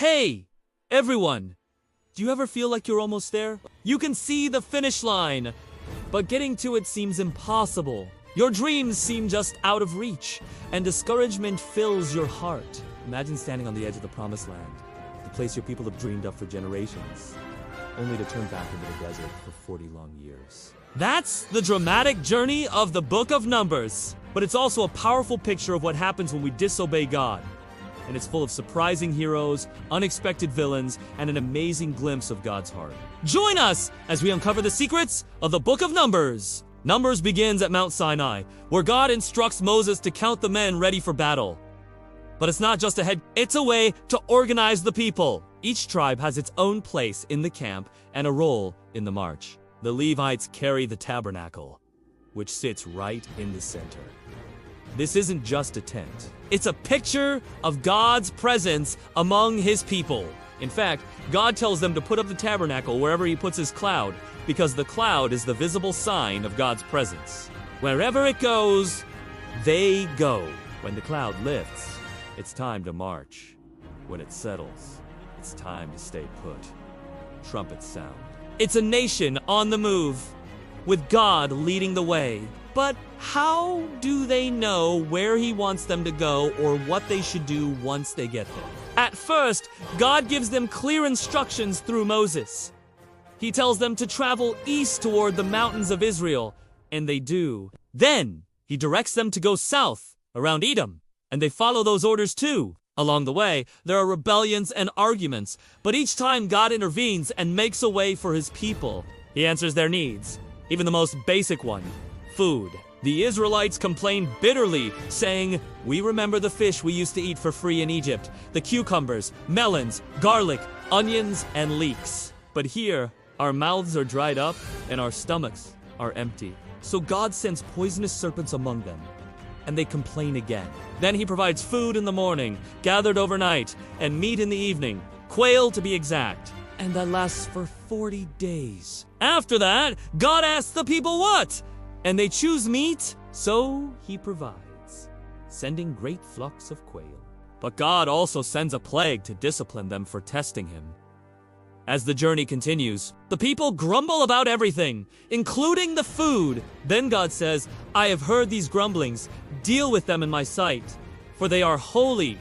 Hey, everyone! Do you ever feel like you're almost there? You can see the finish line, but getting to it seems impossible. Your dreams seem just out of reach, and discouragement fills your heart. Imagine standing on the edge of the promised land, the place your people have dreamed of for generations, only to turn back into the desert for 40 long years. That's the dramatic journey of the Book of Numbers, but it's also a powerful picture of what happens when we disobey God. And it's full of surprising heroes, unexpected villains, and an amazing glimpse of God's heart. Join us as we uncover the secrets of the Book of Numbers. Numbers begins at Mount Sinai, where God instructs Moses to count the men ready for battle. But it's not just a head, it's a way to organize the people. Each tribe has its own place in the camp and a role in the march. The Levites carry the tabernacle, which sits right in the center. This isn't just a tent. It's a picture of God's presence among his people. In fact, God tells them to put up the tabernacle wherever he puts his cloud, because the cloud is the visible sign of God's presence. Wherever it goes, they go. When the cloud lifts, it's time to march. When it settles, it's time to stay put. Trumpets sound. It's a nation on the move, with God leading the way. But how do they know where he wants them to go or what they should do once they get there? At first, God gives them clear instructions through Moses. He tells them to travel east toward the mountains of Israel, and they do. Then, he directs them to go south, around Edom, and they follow those orders too. Along the way, there are rebellions and arguments, but each time God intervenes and makes a way for his people. He answers their needs, even the most basic one. Food. The Israelites complained bitterly, saying, "We remember the fish we used to eat for free in Egypt, the cucumbers, melons, garlic, onions, and leeks. But here, our mouths are dried up and our stomachs are empty." So God sends poisonous serpents among them, and they complain again. Then he provides food in the morning, gathered overnight, and meat in the evening, quail to be exact. And that lasts for 40 days. After that, God asks the people what? And they choose meat, so he provides, sending great flocks of quail. But God also sends a plague to discipline them for testing him. As the journey continues, the people grumble about everything, including the food. Then God says, "I have heard these grumblings. Deal with them in my sight, for they are holy,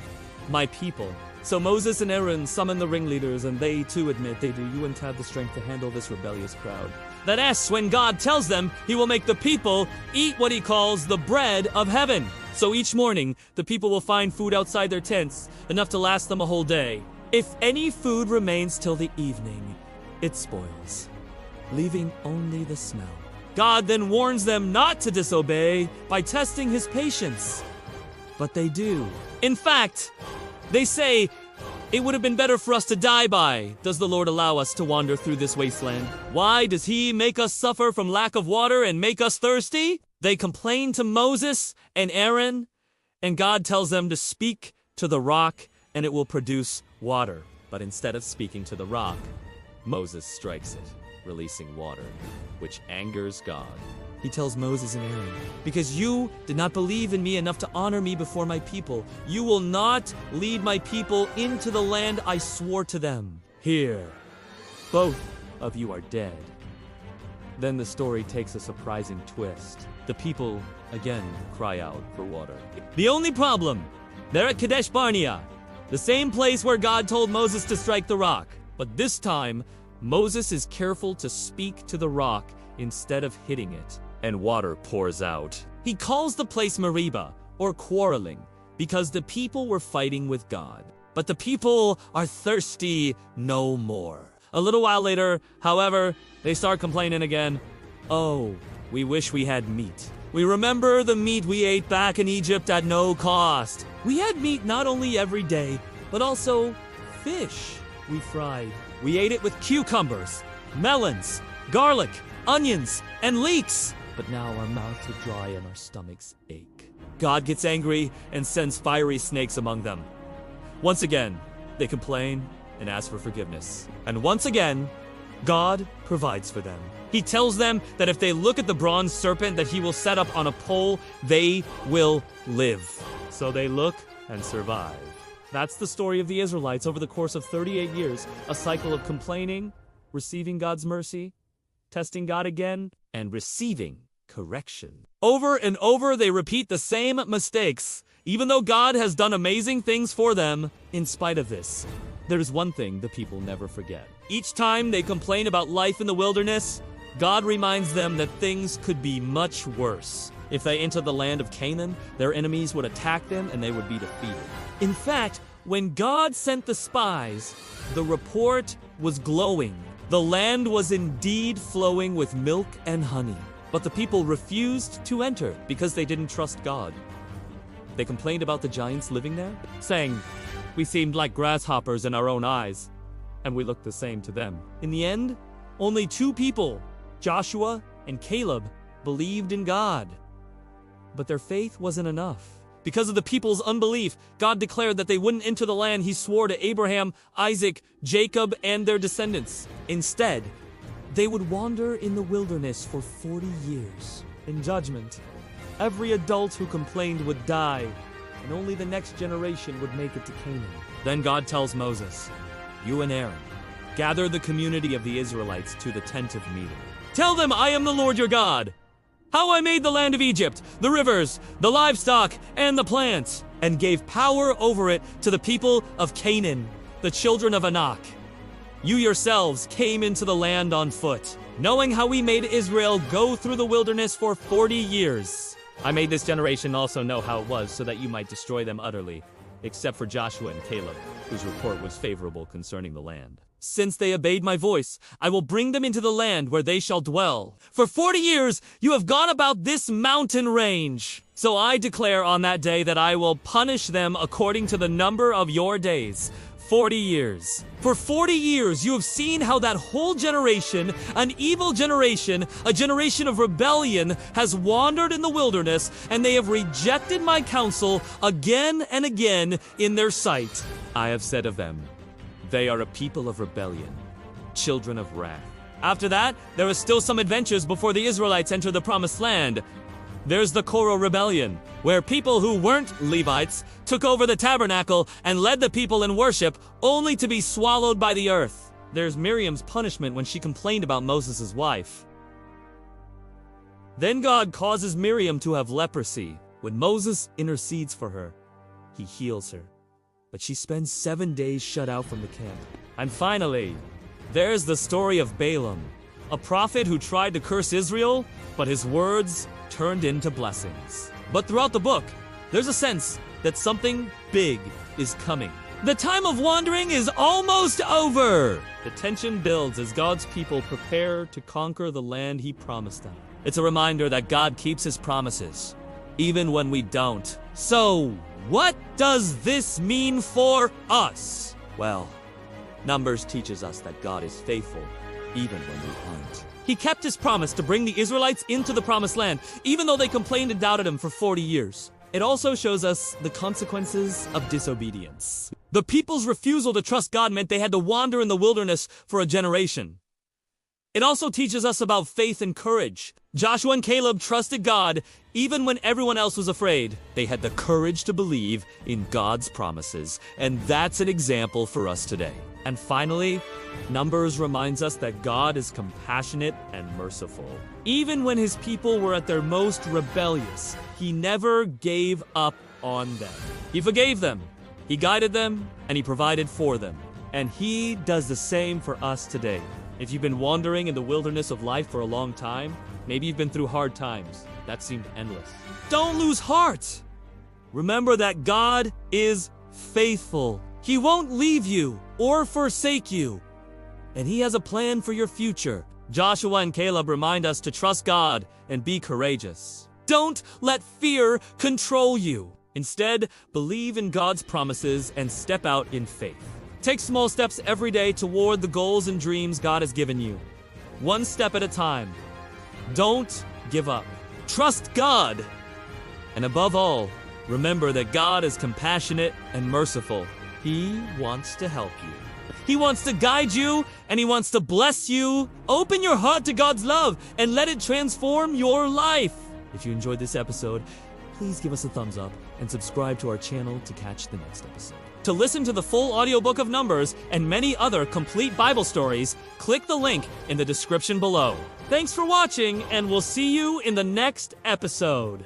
my people." So Moses and Aaron summon the ringleaders, and they too admit they wouldn't have the strength to handle this rebellious crowd. That's when God tells them he will make the people eat what he calls the bread of heaven. So each morning, the people will find food outside their tents, enough to last them a whole day. If any food remains till the evening, it spoils, leaving only the smell. God then warns them not to disobey by testing his patience. But they do. In fact, they say, "It would have been better for us to die by. Does the Lord allow us to wander through this wasteland? Why does he make us suffer from lack of water and make us thirsty?" They complain to Moses and Aaron, and God tells them to speak to the rock and it will produce water. But instead of speaking to the rock, Moses strikes it, releasing water, which angers God. He tells Moses and Aaron, "Because you did not believe in me enough to honor me before my people, you will not lead my people into the land I swore to them. Here, both of you are dead." Then the story takes a surprising twist. The people again cry out for water. The only problem, they're at Kadesh Barnea, the same place where God told Moses to strike the rock. But this time, Moses is careful to speak to the rock instead of hitting it, and water pours out. He calls the place Meribah, or quarreling, because the people were fighting with God. But the people are thirsty no more. A little while later, however, they start complaining again. "Oh, we wish we had meat. We remember the meat we ate back in Egypt at no cost. We had meat not only every day, but also fish we fried. We ate it with cucumbers, melons, garlic, onions, and leeks. But now our mouths are dry and our stomachs ache." God gets angry and sends fiery snakes among them. Once again, they complain and ask for forgiveness. And once again, God provides for them. He tells them that if they look at the bronze serpent that he will set up on a pole, they will live. So they look and survive. That's the story of the Israelites over the course of 38 years, a cycle of complaining, receiving God's mercy, testing God again, and receiving correction. Over and over, they repeat the same mistakes, even though God has done amazing things for them. In spite of this, there's one thing the people never forget. Each time they complain about life in the wilderness, God reminds them that things could be much worse. If they entered the land of Canaan, their enemies would attack them and they would be defeated. In fact, when God sent the spies, the report was glowing. The land was indeed flowing with milk and honey. But the people refused to enter because they didn't trust God. They complained about the giants living there, saying, "We seemed like grasshoppers in our own eyes, and we looked the same to them." In the end, only 2 people, Joshua and Caleb, believed in God. But their faith wasn't enough. Because of the people's unbelief, God declared that they wouldn't enter the land He swore to Abraham, Isaac, Jacob, and their descendants. Instead, they would wander in the wilderness for 40 years. In judgment, every adult who complained would die, and only the next generation would make it to Canaan. Then God tells Moses, "You and Aaron, gather the community of the Israelites to the tent of meeting. Tell them I am the Lord your God, how I made the land of Egypt, the rivers, the livestock, and the plants, and gave power over it to the people of Canaan, the children of Anak. You yourselves came into the land on foot, knowing how we made Israel go through the wilderness for 40 years. I made this generation also know how it was, so that you might destroy them utterly, except for Joshua and Caleb, whose report was favorable concerning the land. Since they obeyed my voice, I will bring them into the land where they shall dwell. For 40 years you have gone about this mountain range. So I declare on that day that I will punish them according to the number of your days. 40 years. For 40 years you have seen how that whole generation, an evil generation, a generation of rebellion, has wandered in the wilderness, and they have rejected my counsel again and again in their sight. I have said of them, they are a people of rebellion, children of wrath." After that, there are still some adventures before the Israelites enter the promised land. There's the Korah rebellion, where people who weren't Levites took over the tabernacle and led the people in worship, only to be swallowed by the earth. There's Miriam's punishment when she complained about Moses' wife. Then God causes Miriam to have leprosy. When Moses intercedes for her, he heals her. But she spends 7 days shut out from the camp. And finally, there's the story of Balaam, a prophet who tried to curse Israel, but his words turned into blessings. But throughout the book, there's a sense that something big is coming. The time of wandering is almost over. The tension builds as God's people prepare to conquer the land He promised them. It's a reminder that God keeps His promises, even when we don't. So, what does this mean for us? Well, Numbers teaches us that God is faithful, even when we aren't. He kept His promise to bring the Israelites into the promised land, even though they complained and doubted Him for 40 years. It also shows us the consequences of disobedience. The people's refusal to trust God meant they had to wander in the wilderness for a generation. It also teaches us about faith and courage. Joshua and Caleb trusted God even when everyone else was afraid. They had the courage to believe in God's promises, and that's an example for us today. And finally, Numbers reminds us that God is compassionate and merciful. Even when His people were at their most rebellious, He never gave up on them. He forgave them, He guided them, and He provided for them. And He does the same for us today. If you've been wandering in the wilderness of life for a long time, maybe you've been through hard times that seemed endless, don't lose heart. Remember that God is faithful. He won't leave you or forsake you, and He has a plan for your future. Joshua and Caleb remind us to trust God and be courageous. Don't let fear control you. Instead, believe in God's promises and step out in faith. Take small steps every day toward the goals and dreams God has given you. One step at a time. Don't give up. Trust God. And above all, remember that God is compassionate and merciful. He wants to help you. He wants to guide you, and He wants to bless you. Open your heart to God's love and let it transform your life. If you enjoyed this episode, please give us a thumbs up and subscribe to our channel to catch the next episode. To listen to the full audiobook of Numbers and many other complete Bible stories, click the link in the description below. Thanks for watching, and we'll see you in the next episode.